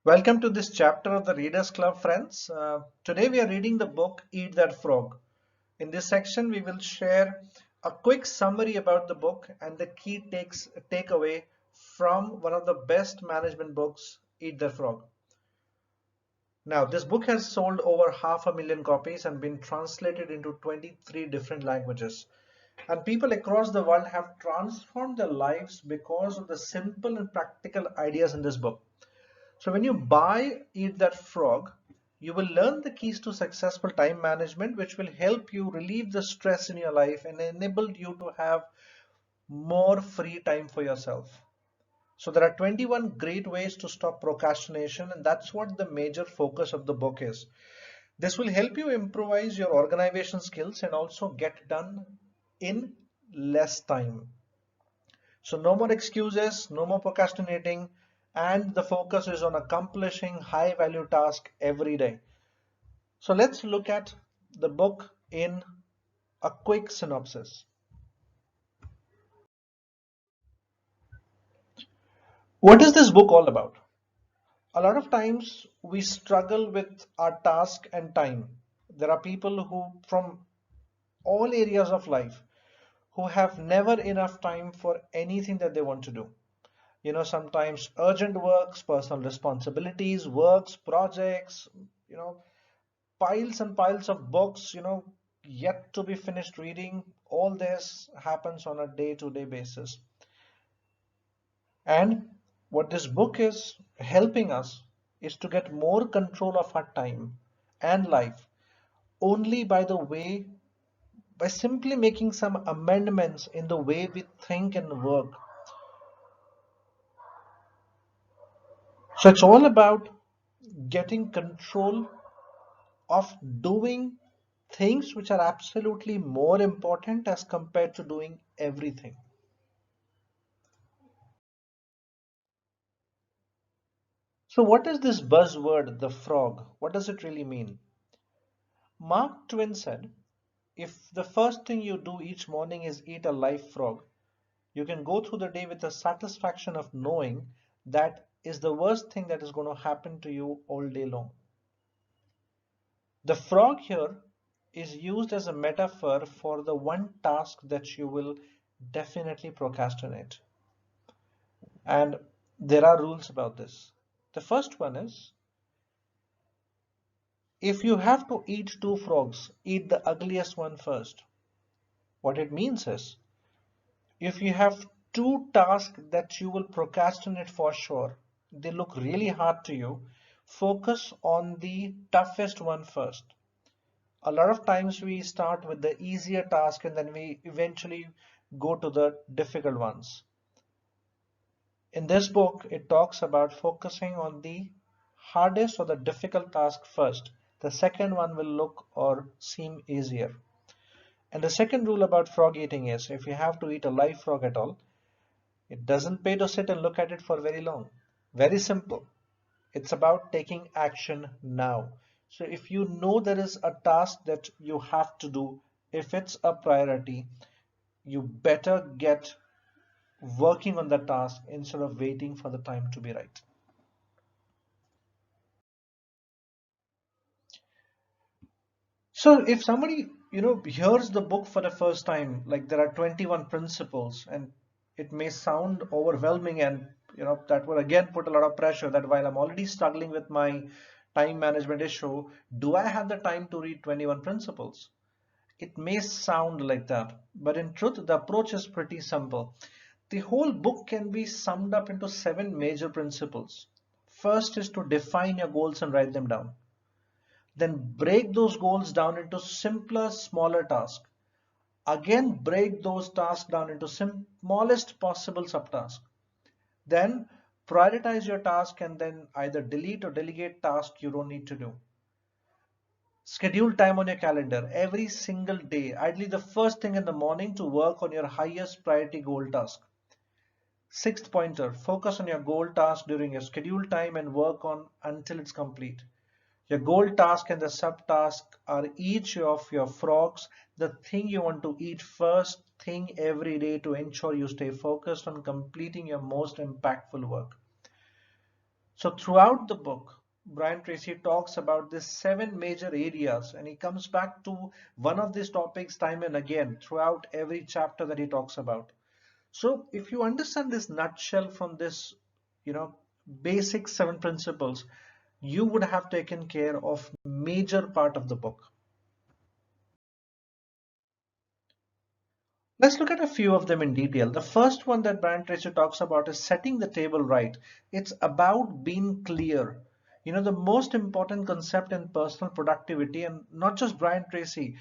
Welcome to this chapter of the Readers Club, friends. Today we are reading the book Eat That Frog. In this section, we will share a quick summary about the book and the key takeaway from one of the best management books, Eat That Frog. Now, this book has sold over 500,000 copies and been translated into 23 different languages. And people across the world have transformed their lives because of the simple and practical ideas in this book. So when you buy Eat That Frog, you will learn the keys to successful time management, which will help you relieve the stress in your life and enable you to have more free time for yourself. So there are 21 great ways to stop procrastination, and that's what the major focus of the book is. This will help you improvise your organization skills and also get done in less time. So no more excuses, no more procrastinating, and the focus is on accomplishing high value tasks every day. So let's look at the book in a quick synopsis. What is this book all about? A lot of times we struggle with our task and time. There are people who, from all areas of life, who have never enough time for anything that they want to do. Sometimes urgent works, personal responsibilities, works, projects, you know, piles and piles of books, yet to be finished reading. All this happens on a day-to-day basis. And what this book is helping us is to get more control of our time and life only by simply making some amendments in the way we think and work. So it's all about getting control of doing things which are absolutely more important as compared to doing everything. So what is this buzzword, the frog? What does it really mean? Mark Twain said, if the first thing you do each morning is eat a live frog, you can go through the day with the satisfaction of knowing that is the worst thing that is going to happen to you all day long. The frog here is used as a metaphor for the one task that you will definitely procrastinate. And there are rules about this. The first one is, if you have to eat two frogs, eat the ugliest one first. What it means is, if you have two tasks that you will procrastinate for sure, they look really hard to you, focus on the toughest one first. A lot of times we start with the easier task and then we eventually go to the difficult ones. In this book, it talks about focusing on the hardest or the difficult task first. The second one will look or seem easier. And the second rule about frog eating is, if you have to eat a live frog at all, it doesn't pay to sit and look at it for very long. Very simple. It's about taking action now. So if you know there is a task that you have to do, if it's a priority, you better get working on the task instead of waiting for the time to be right. So if somebody, hears the book for the first time, like there are 21 principles, and it may sound overwhelming, and that would again put a lot of pressure that while I'm already struggling with my time management issue, do I have the time to read 21 principles? It may sound like that, but in truth, the approach is pretty simple. The whole book can be summed up into 7 major principles. First is to define your goals and write them down. Then break those goals down into simpler, smaller tasks. Again, break those tasks down into smallest possible subtasks. Then prioritize your task and then either delete or delegate tasks you don't need to do. Schedule time on your calendar every single day, ideally the first thing in the morning, to work on your highest priority goal task. Sixth pointer, focus on your goal task during your scheduled time and work on until it's complete. Your goal task and the subtask are each of your frogs, the thing you want to eat first thing every day to ensure you stay focused on completing your most impactful work. So throughout the book, Brian Tracy talks about these 7 major areas, and he comes back to one of these topics time and again throughout every chapter that he talks about. So if you understand this nutshell from this, you know, basic 7 principles, you would have taken care of major part of the book. Let's look at a few of them in detail. The first one that Brian Tracy talks about is setting the table right. It's about being clear. You know, the most important concept in personal productivity, and not just Brian Tracy,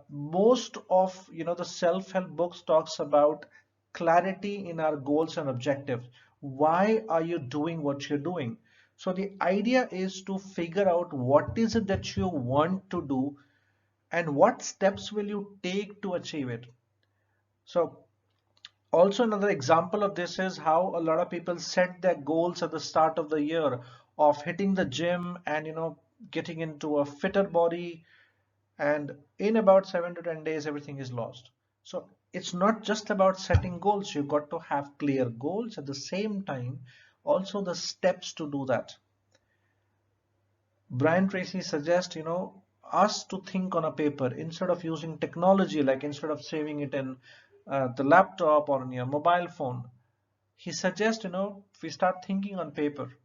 most of, the self-help books talks about clarity in our goals and objectives. Why are you doing what you're doing? So the idea is to figure out what is it that you want to do and what steps will you take to achieve it. So also another example of this is how a lot of people set their goals at the start of the year of hitting the gym and getting into a fitter body, and in about 7 to 10 days everything is lost. So it's not just about setting goals, you've got to have clear goals at the same time, also the steps to do that. Brian Tracy suggests, us to think on a paper instead of using technology, like instead of saving it in the laptop or on your mobile phone. He suggests, if we start thinking on paper,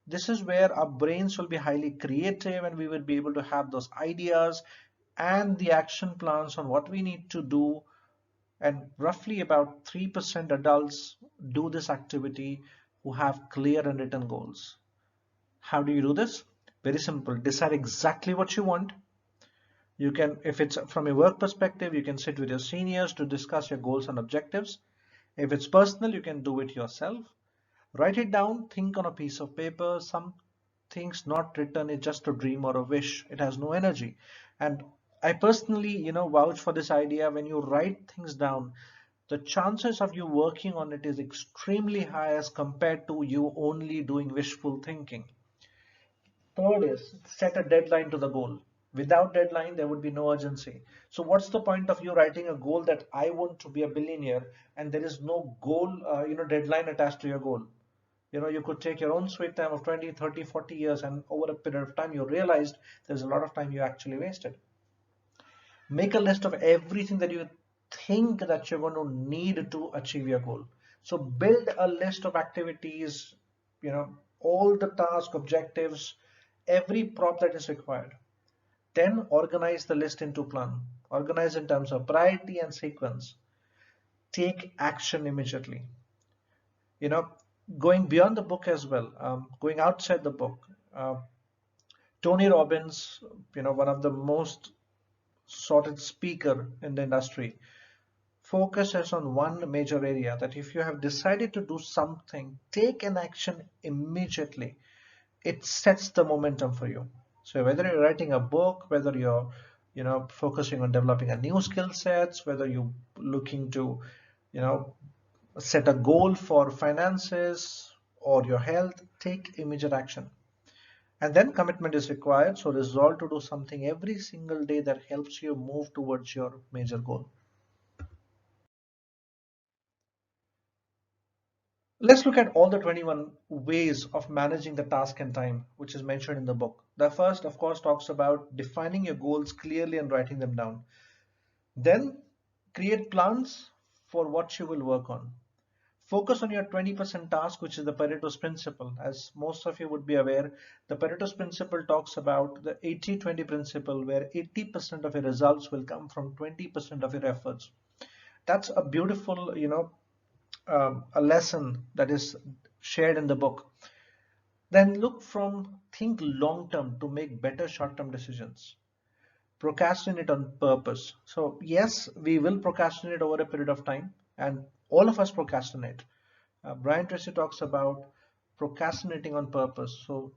this is where our brains will be highly creative and we will be able to have those ideas and the action plans on what we need to do. And roughly about 3% adults do this activity who have clear and written goals. How do you do this? Very simple. Decide exactly what you want. You can, if it's from a work perspective, you can sit with your seniors to discuss your goals and objectives. If it's personal, you can do it yourself. Write it down, think on a piece of paper. Some things not written is just a dream or a wish. It has no energy. And I personally, vouch for this idea. When you write things down, the chances of you working on it is extremely high as compared to you only doing wishful thinking. Third is set a deadline to the goal. Without deadline, there would be no urgency. So what's the point of you writing a goal that I want to be a billionaire and there is no goal, deadline attached to your goal? You could take your own sweet time of 20, 30, 40 years, and over a period of time, you realized there's a lot of time you actually wasted. Make a list of everything that you think that you're going to need to achieve your goal. So build a list of activities, all the task objectives, every prop that is required. Then organize the list into plan. Organize in terms of priority and sequence. Take action immediately. You know, Going beyond the book as well, going outside the book. Tony Robbins, one of the most sorted speaker in the industry, focuses on one major area, that if you have decided to do something, take an action immediately. It sets the momentum for you. So whether you're writing a book, whether you're focusing on developing a new skill sets, whether you're looking to you know set a goal for finances or your health, take immediate action. And then commitment is required, so resolve to do something every single day that helps you move towards your major goal. Let's look at all the 21 ways of managing the task and time, which is mentioned in the book. The first, of course, talks about defining your goals clearly and writing them down. Then create plans for what you will work on. Focus on your 20% task, which is the Pareto's principle. As most of you would be aware, the Pareto's principle talks about the 80-20 principle, where 80% of your results will come from 20% of your efforts. That's a beautiful, a lesson that is shared in the book. Then think long term to make better short term decisions. Procrastinate on purpose. So yes, we will procrastinate over a period of time, and all of us procrastinate. Brian Tracy talks about procrastinating on purpose. So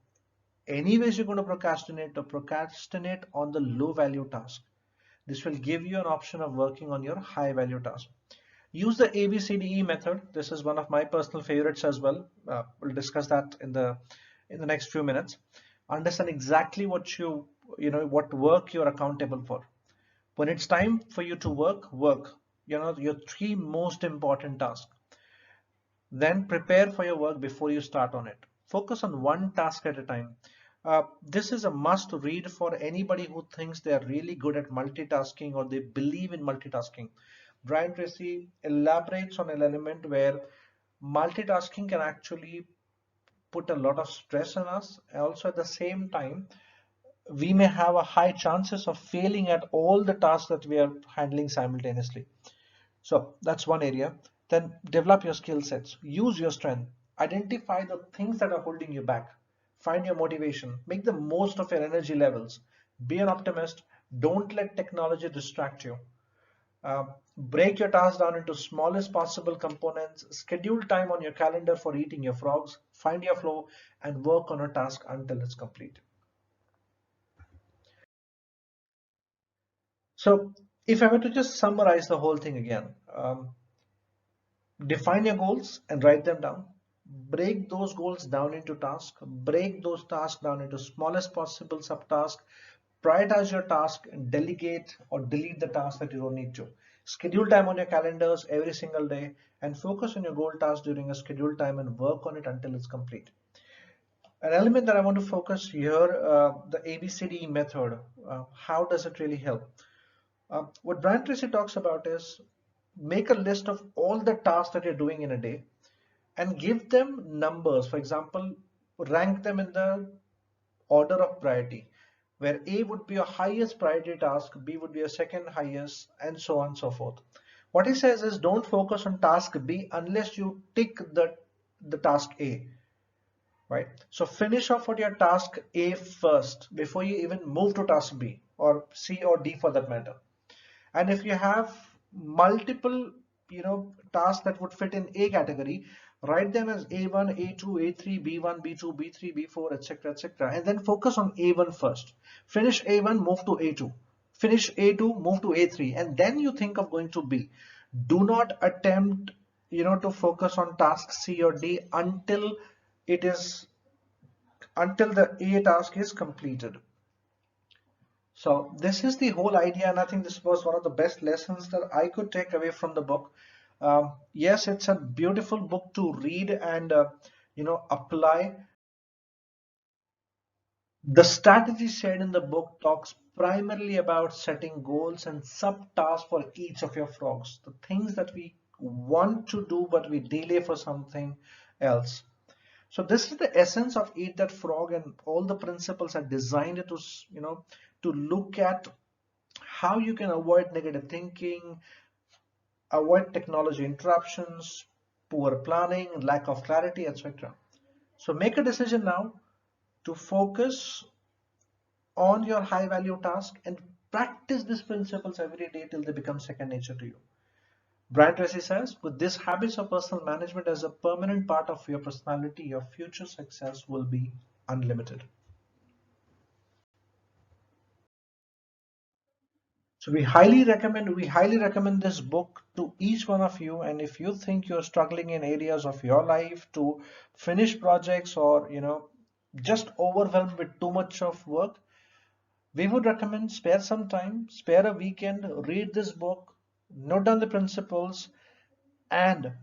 anyways you're going to procrastinate on the low value task. This will give you an option of working on your high value task. Use the ABCDE method. This is one of my personal favorites as well. We'll discuss that in the next few minutes. Understand exactly what work you're accountable for. When it's time for you to work. Your 3 most important tasks. Then prepare for your work before you start on it. Focus on one task at a time. This is a must read for anybody who thinks they are really good at multitasking or they believe in multitasking. Brian Tracy elaborates on an element where multitasking can actually put a lot of stress on us. Also, at the same time, we may have a high chances of failing at all the tasks that we are handling simultaneously. So that's one area. Then develop your skill sets, use your strength, identify the things that are holding you back, find your motivation, make the most of your energy levels, be an optimist, don't let technology distract you. Break your task down into smallest possible components, schedule time on your calendar for eating your frogs, find your flow, and work on a task until it's complete. So if I were to just summarize the whole thing again, define your goals and write them down. Break those goals down into tasks. Break those tasks down into smallest possible subtasks. Prioritize your task and delegate or delete the tasks that you don't need to. Schedule time on your calendars every single day and focus on your goal task during a scheduled time and work on it until it's complete. An element that I want to focus here, the ABCD method. How does it really help? What Brian Tracy talks about is make a list of all the tasks that you're doing in a day and give them numbers. For example, rank them in the order of priority, where A would be your highest priority task, B would be your second highest, and so on and so forth. What he says is don't focus on task B unless you tick the task A, right? So finish off what your task A first before you even move to task B or C or D for that matter. And if you have multiple, tasks that would fit in A category, write them as A1, A2, A3, B1, B2, B3, B4, etc., etc. And then focus on A1 first. Finish A1, move to A2. Finish A2, move to A3, and then you think of going to B. Do not attempt, to focus on task C or D it is until the A task is completed. So this is the whole idea, and I think this was one of the best lessons that I could take away from the book. Yes, it's a beautiful book to read and apply. The strategy shared in the book talks primarily about setting goals and sub-tasks for each of your frogs, the things that we want to do but we delay for something else. So this is the essence of Eat That Frog, and all the principles are designed to, to look at how you can avoid negative thinking, avoid technology interruptions, poor planning, lack of clarity, etc. So make a decision now to focus on your high value task and practice these principles every day till they become second nature to you. Brian Tracy says, with these habits of personal management as a permanent part of your personality, your future success will be unlimited. So we highly recommend this book to each one of you. And if you think you're struggling in areas of your life to finish projects or just overwhelmed with too much of work, we would recommend spare some time, spare a weekend, read this book, note down the principles, and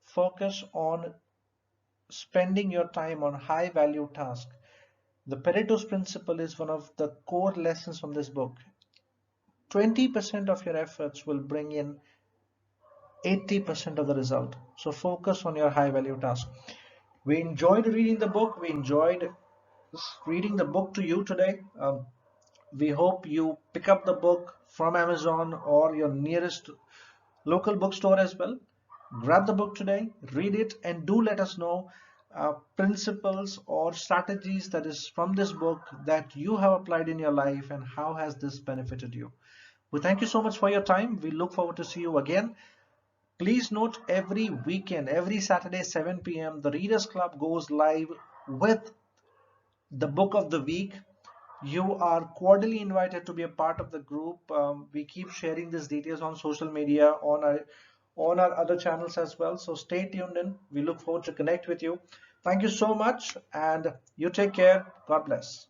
focus on spending your time on high value tasks. The Pareto's principle is one of the core lessons from this book. 20% of your efforts will bring in 80% of the result. So focus on your high value task. We enjoyed reading the book. We enjoyed reading the book to you today. We hope you pick up the book from Amazon or your nearest local bookstore as well. Grab the book today, read it, and do let us know principles or strategies that is from this book that you have applied in your life and how has this benefited you. We thank you so much for your time. We look forward to see you again. Please note, every weekend, every Saturday 7 p.m. the Readers Club goes live with the book of the week. You are cordially invited to be a part of the group. We keep sharing these details on social media, on our other channels as well. So stay tuned in. We look forward to connect with you. Thank you so much, and you take care. God bless.